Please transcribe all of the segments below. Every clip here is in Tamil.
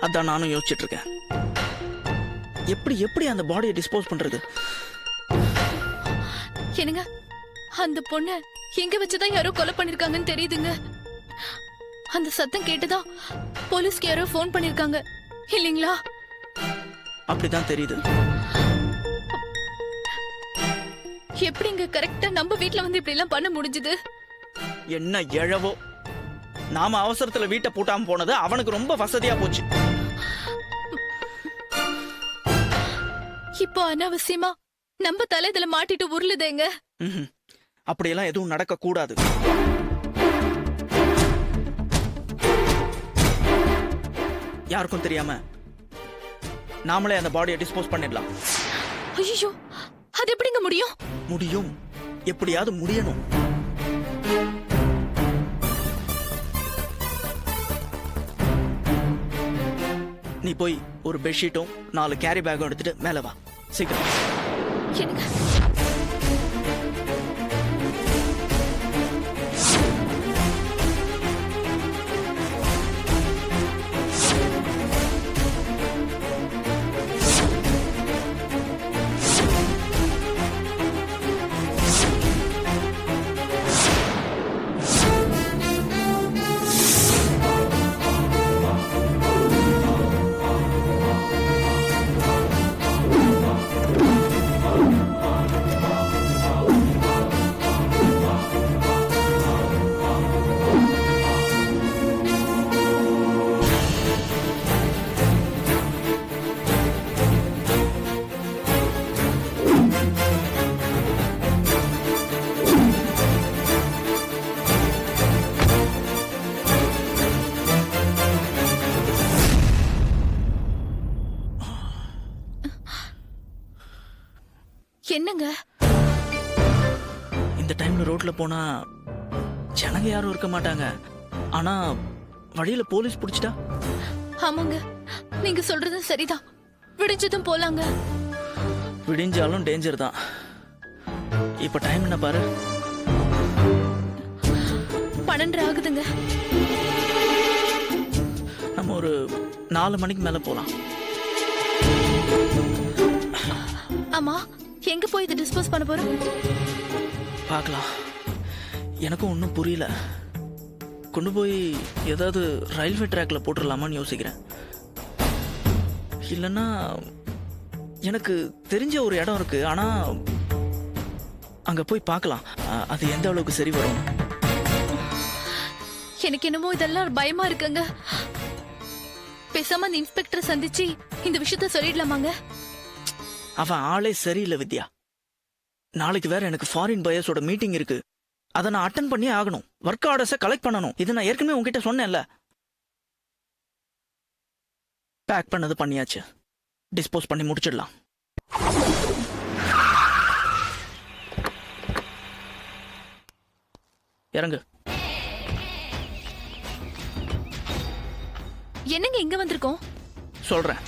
அதான் நானும் யோசிச்சுட்டு இருக்கேன். எப்படி எப்படி அந்த பாடியை டிஸ்போஸ் பண்றது? என்னங்க, அந்த பொண்ண எங்க வச்சுதான் யாரோ கொலை பண்ணிருக்காங்கன்னு தெரியுதுங்க. அந்த சத்தம் கேட்டுதான் போலீஸ்க்கு யாரோ போன் பண்ணிருக்காங்க இல்லீங்களா? அப்படிதான் தெரியுது. எப்படிங்க கரெக்டா நம்ம வீட்ல வந்து இப்படி எல்லாம் பண்ண முடிஞ்சது? என்ன எழவோ, நாம அவசரத்துல வீட்டை பூட்டாம போனது அவனுக்கு ரொம்ப வசதியா போச்சு. இப்போ அனாவசியமா நம்ம தலை இதுல மாட்டிட்டு உருளுதேங்க. அப்படியெல்லாம் எதுவும் நடக்க கூடாது. யாருக்கும் தெரியாம நாமளே அந்த பாடியை டிஸ்போஸ் பண்ணிடலாம். ஐயோ, அது எப்படிங்க முடியும்? முடியும், எப்படியாவது முடியணும். நீ போய் ஒரு பெட்ஷீட்டும் 4 கேரி பேக்கும் எடுத்துட்டு மேல வா, சீக்கிரம். என்னங்க, என்னங்க இந்த டைம்ல ரோட்ல போனா ஜனங்க யாரும் இருக்க மாட்டாங்க. ஆனா வழியில போலீஸ் பிடிச்சிட்டா? ஆமாங்க, நீங்க சொல்றது சரிதான். விடிஞ்சதும் போலாங்க. விடிஞ்சாலும் டேஞ்சர் தான். இப்ப டைம் என்ன பாரு, 12 ஆகுதுங்க. நம்ம ஒரு 4 மணிக்கு மேல போலாம். ஆமா, எங்க போய் இதை டிஸ்போஸ் பண்ண போறோம்? பார்க்கலாம். எனக்கும் ஒன்றும் புரியல. கொண்டு போய் ஏதாவது ரயில்வே ட்ராக்ல போட்டுடலாமான்னு யோசிக்கிறேன். இல்லைன்னா எனக்கு தெரிஞ்ச ஒரு இடம் இருக்கு, ஆனா அங்க போய் பார்க்கலாம் அது எந்த அளவுக்கு சரி வரும். எனக்கு என்னமோ இதெல்லாம் பயமா இருக்குங்க. பேசாம அந்த இன்ஸ்பெக்டர் சந்திச்சு இந்த விஷயத்த சொல்லிடலாமாங்க? அவன் ஆளே சரியில்லை வித்யா. நாளைக்கு வேற எனக்கு ஃபாரின் பயர்ஸோட மீட்டிங் இருக்கு. அதை நான் அட்டன் பண்ணி ஆகணும். ஒர்க் ஆர்டர்ஸை கலெக்ட் பண்ணணும். இது நான் ஏற்கனவே உங்ககிட்ட சொன்னேன்ல. பேக் பண்ணது பண்ணியாச்சு. டிஸ்போஸ் பண்ணி முடிச்சிடலாம். இறங்கு. என்னங்க இங்க வந்திருக்கோம்? சொல்றேன்.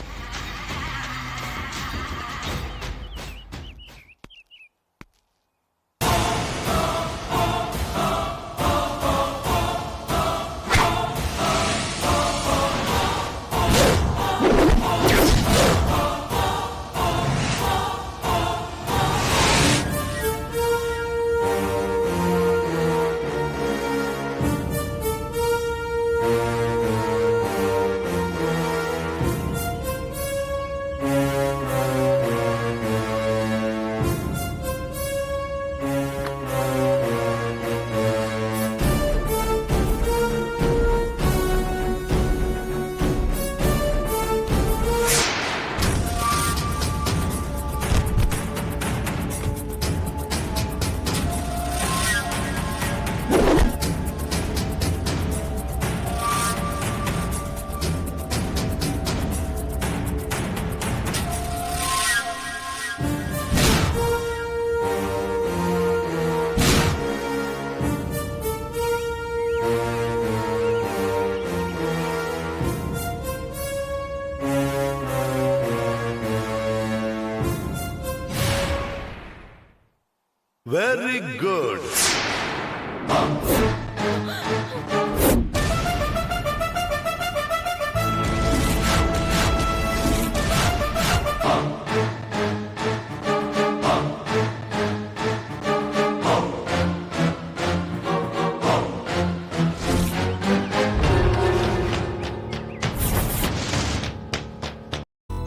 Very good.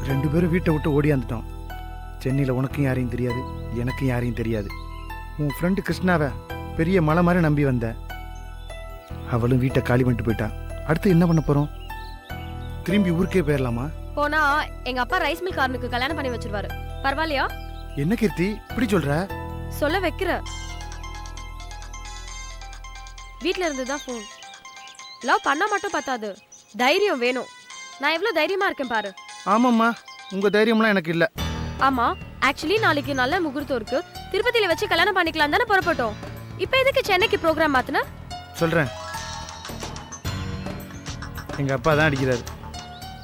ரெண்டு பேரும் வீட்டை விட்டு ஓடியாந்துட்டோம். சென்னையில் உனக்கும் யாரையும் தெரியாது, எனக்கும் யாரையும் தெரியாது. உன் ஃப்ரெண்டு கிருஷ்ணாவை பெரிய மலை மாதிரி நம்பி வந்த, அவளும் வீட்டை காலி பண்ணிட்டு போயிட்டா. அடுத்து என்ன பண்ண போகிறோம்? திரும்பி ஊருக்கே போயிடலாமா? போனா எங்க அப்பா ரைஸ் மில் காரனுக்கு கல்யாணம் பண்ணி வச்சிருவாரு. பரவாயில்லையா? என்ன கீர்த்தி இப்படி சொல்ற? சொல்ல வைக்கிற. வீட்ல இருந்து தான் ஃபோன். லவ் பண்ணா மட்டும் பத்தாது, தைரியம் வேணும். நான் எவ்வளவு தைரியமா இருக்கேன் பாரு. ஆமாம்மா, உங்கள் தைரியம்லாம் எனக்கு இல்லை. ஆமா, ஆக்சுவலி நாளைக்கு நல்ல முகூர்த்தம் இருக்கு. திருப்பதியில வச்சு கல்யாணம் பண்ணிக்கலாம் தானே புறப்பட்டோம். இப்போ எதுக்கு சென்னைக்கு ப்ரோக்ராம் மாத்தின? சொல்கிறேன், எங்கள் அப்பா தான் அடிக்கிறாரு.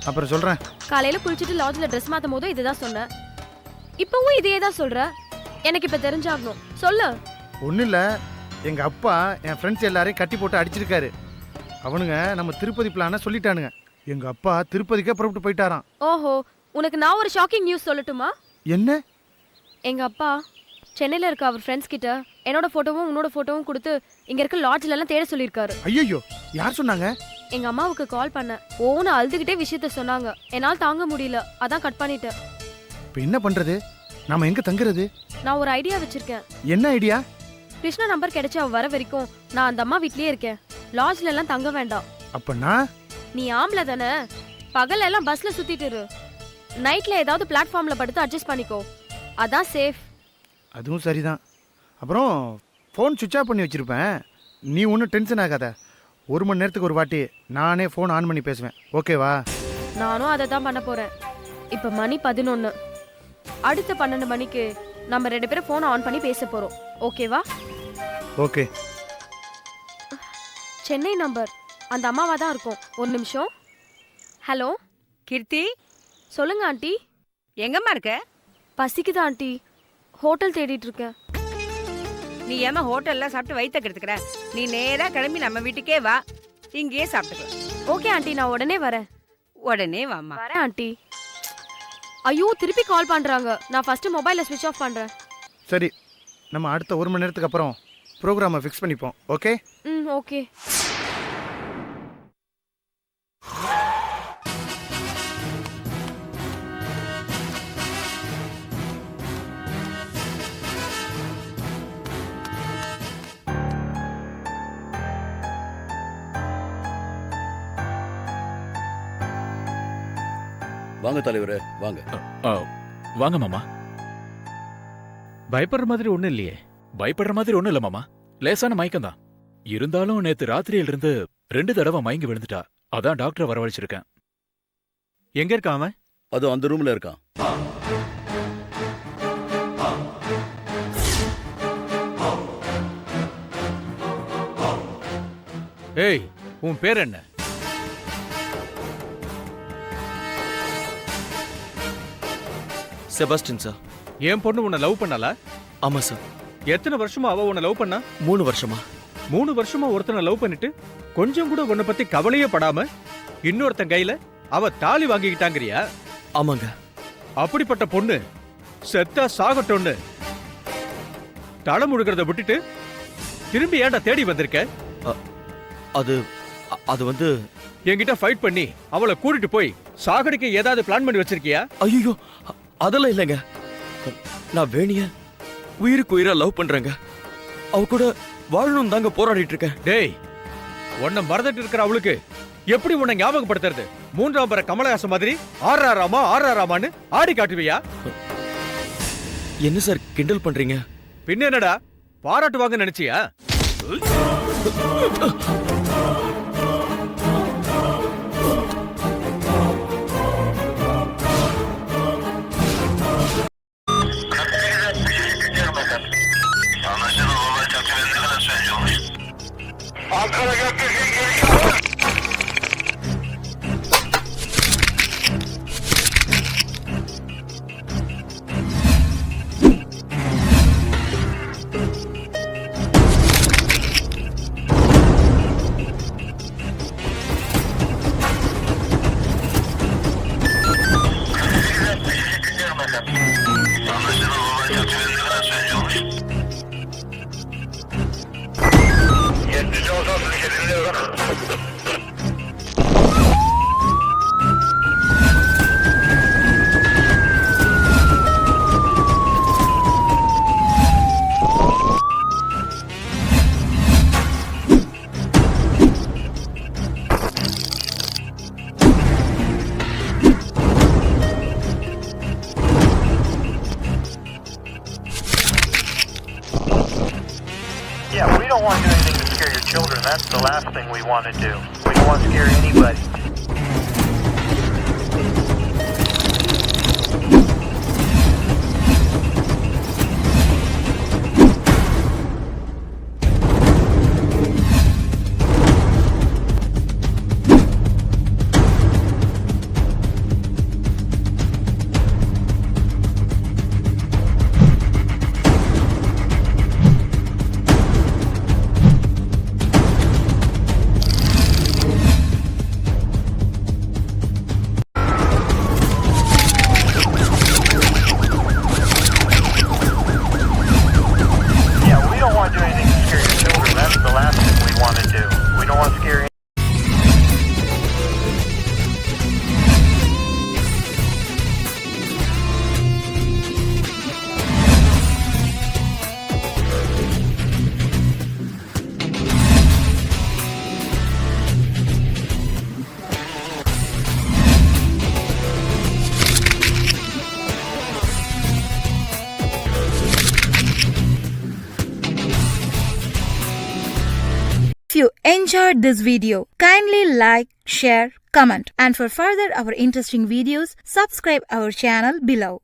அப்புறம் சொல்கிறேன். காலையில குளிச்சுட்டு லாட்ஜ்ல ட்ரெஸ் மாத்தும் போது இதுதான் சொன்னேன். இப்பவும் இதையே தான் சொல்ற. எனக்கு இப்ப தெரிஞ்சாகணும், சொல்லு. ஒன்றும் இல்லை, எங்கள் அப்பா என் ஃப்ரெண்ட்ஸ் எல்லாரையும் கட்டி போட்டு அடிச்சிருக்காரு. அவனுங்க நம்ம திருப்பதி பிளானை சொல்லிட்டானுங்க. எங்கள் அப்பா திருப்பதிக்கே புறப்பட்டு போயிட்டாராம். ஓஹோ, உனக்கு நான் ஒரு ஷாக்கிங் நியூஸ் சொல்லட்டுமா? என்ன? எங்க அப்பா சென்னையில இருக்க அவர் ஃப்ரெண்ட்ஸ் கிட்ட என்னோட போட்டோவும் உன்னோட போட்டோவும் கொடுத்து இங்க இருக்க லாட்ஜ்ல எல்லாம் தேட சொல்லியிருக்காரு. ஐயோ, யார் சொன்னாங்க? எங்க அம்மாவுக்கு கால் பண்ண ஓன்னு அழுதுகிட்டே விஷயத்த சொன்னாங்க. என்னால் தாங்க முடியல, அதான் கட் பண்ணிட்டேன். இப்போ என்ன பண்ணுறது? நாம எங்கே தங்குறது? நான் ஒரு ஐடியா வச்சிருக்கேன். என்ன ஐடியா? கிருஷ்ணா நம்பர் கிடைச்சு அவ வர வரைக்கும் நான் அந்த அம்மா வீட்லயே இருக்கேன். லாட்ஜ்ல எல்லாம் தங்க வேண்டாம். அப்பன்னா நீ ஆம்பளை தானே, பகல் எல்லாம் பஸ்ல சுத்திட்டு இரு. நைட்ல ஏதாவது பிளாட்ஃபார்ம்ல படுத்து அட்ஜஸ்ட் பண்ணிக்கோ, அதான் சேஃப். அதுவும் சரிதான். அப்புறம் ஃபோன் சுவிட்ச் ஆஃப் பண்ணி வச்சுருப்பேன். நீ ஒன்றும் டென்ஷன் ஆகாத. 1 மணி நேரத்துக்கு ஒரு வாட்டி நானே ஃபோன் ஆன் பண்ணி பேசுவேன், ஓகேவா? நானும் அதை தான் பண்ண போறேன். இப்ப மணி 11. அடுத்த 12 மணிக்கு நம்ம 2 பேரும் ஃபோனை ஆன் பண்ணி பேச போறோம், ஓகேவா? ஓகே. சென்னை நம்பர் அந்த அம்மாவா தான் இருக்கும். ஒரு நிமிஷம். ஹலோ கீர்த்தி, சொல்லுங்க ஆண்டி. எங்கம்மா இருக்க? பசிக்குதா ஆண்டி, ஹோட்டல் தேடிட்டு இருக்கேன். நீ ஏமா ஹோட்டல்ல சாப்பிட்டு வயித்த கெடுத்துக்கிற? நீ நேரா கிளம்பி நம்ம வீட்டுக்கே வா, இங்கேயே சாப்பிட்டுக்கலாம். ஓகே ஆண்டி, நான் உடனே வரேன். உடனே வாம்மா. வரேன் ஆண்டி. ஐயோ, திருப்பி கால் பண்றாங்க. நான் ஃபர்ஸ்ட் மொபைலை ஸ்விட்ச் ஆஃப் பண்றேன். சரி, நம்ம அடுத்த 1 மணி நேரத்துக்கு அப்புறம் ப்ரோக்ராமை ஃபிக்ஸ் பண்ணிப்போம், ஓகே? ஓகே. வாங்க தலைவரே, வாங்க. வாங்க மாமா. பயப்படுற மாதிரி ஒண்ணும் இல்லையே. பயப்படுற மாதிரி ஒண்ணும் இல்ல மாமா, லேசான மயக்கம் தான். இருந்தாலும் நேத்து ராத்திரியில இருந்து 2 தடவை மயங்கி விழுந்துட்டா. அதான் டாக்டரை வரவழைச்சிருக்கேன். எங்க இருக்கான் அவன்? அது அந்த ரூம்ல இருக்கான். ஏய், உன் பேர் என்ன? செபாஸ்டின் சார். என் பொண்ணு உன்னை லவ் பண்ணல? ஆமா சார். எத்தனை வருஷமா அவ உன்னை லவ் பண்ணா? 3 வருஷமா. 3 வருஷமா ஒருத்தனை லவ் பண்ணிட்டு கொஞ்சம் கூட உன்னை பத்தி கவலையே படாம இன்னொருத்தன் கையில அவ தாலி வாங்கிக்கிட்டாங்கறியா? ஆமாங்க. அப்படிப்பட்ட பொண்ணு செத்தா சாகட்டோன்னு தலை முழுகிறத விட்டுட்டு திரும்பி ஏன்டா தேடி வந்திருக்க? அது வந்து என்கிட்ட ஃபைட் பண்ணி அவளை கூட்டிட்டு போய் சாகடிக்க ஏதாவது பிளான் பண்ணி வச்சிருக்கியா? ஐயோ, அதெல்லாம் இல்லைங்க. நான் வேணிய உயிருக்கு உயிரா லவ் பண்றேங்க. அவ கூட வாழணும் தாங்க போராடிட்டு இருக்கேன். டேய், உன்னை மறந்துட்டு இருக்கிற அவளுக்கு எப்படி உன்னை ஞாபகப்படுத்துறது? 3ஆம் பர கமலஹாசன் மாதிரி ஆறாராமான்னு ஆடி காட்டுவியா? என்ன சார் கிண்டல் பண்றீங்க? பின்ன என்னடா, பாராட்டுவாங்க நினைச்சியா? that's the last thing we want to do. We don't want to scare anybody. Yeah, we don't want to do anything to scare your children. That's the last thing we want to do. We don't want to scare If you enjoyed this video, kindly like, share, comment, and for further our interesting videos, subscribe our channel below.